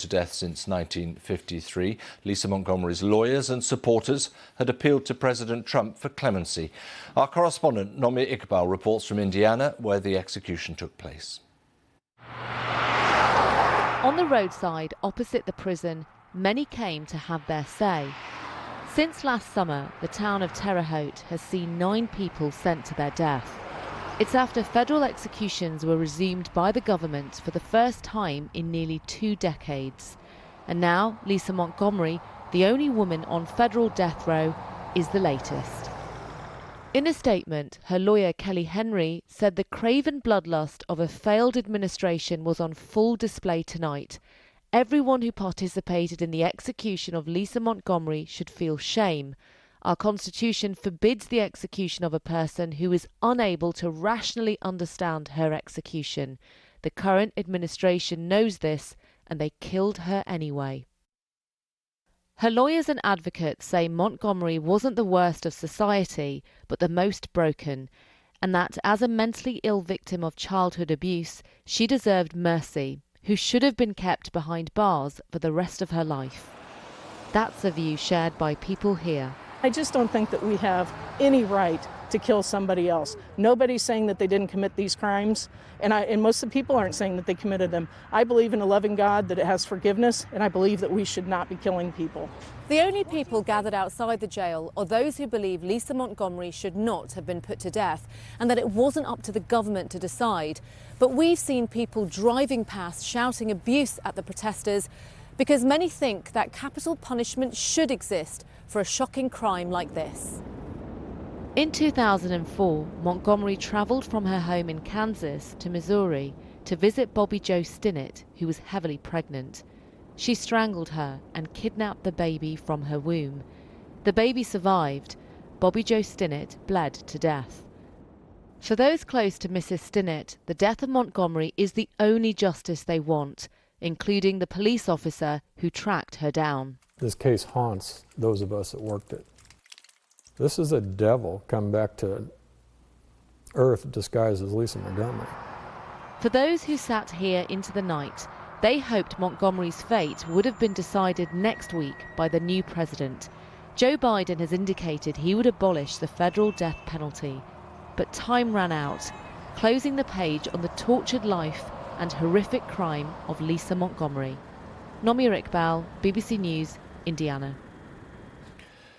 to death since 1953. Lisa Montgomery's lawyers and supporters had appealed to President Trump for clemency. Our correspondent Nomia Iqbal reports from Indiana, where the execution took place. On the roadside opposite the prison, many came to have their say. Since last summer, the town of Terre Haute has seen 9 people sent to their death. It's after federal executions were resumed by the government for the first time in nearly 2 decades. And now, Lisa Montgomery, the only woman on federal death row, is the latest. In a statement, her lawyer Kelly Henry said the craven bloodlust of a failed administration was on full display tonight. Everyone who participated in the execution of Lisa Montgomery should feel shame. Our Constitution forbids the execution of a person who is unable to rationally understand her execution. The current administration knows this, and they killed her anyway. Her lawyers and advocates say Montgomery wasn't the worst of society, but the most broken, and that as a mentally ill victim of childhood abuse, she deserved mercy, who should have been kept behind bars for the rest of her life. That's a view shared by people here. I just don't think that we have any right to kill somebody else. Nobody's saying that they didn't commit these crimes, and most of the people aren't saying that they committed them. I believe in a loving God that it has forgiveness, and I believe that we should not be killing people. The only people gathered outside the jail are those who believe Lisa Montgomery should not have been put to death and that it wasn't up to the government to decide. But we've seen people driving past shouting abuse at the protesters because many think that capital punishment should exist for a shocking crime like this. In 2004, Montgomery travelled from her home in Kansas to Missouri to visit Bobby Jo Stinnett, who was heavily pregnant. She strangled her and kidnapped the baby from her womb. The baby survived. Bobby Jo Stinnett bled to death. For those close to Mrs. Stinnett, the death of Montgomery is the only justice they want, including the police officer who tracked her down. This case haunts those of us that worked it. This is a devil come back to earth disguised as Lisa Montgomery. For those who sat here into the night, they hoped Montgomery's fate would have been decided next week by the new president. Joe Biden has indicated he would abolish the federal death penalty. But time ran out, closing the page on the tortured life and horrific crime of Lisa Montgomery. Nomia Iqbal, BBC News, Indiana.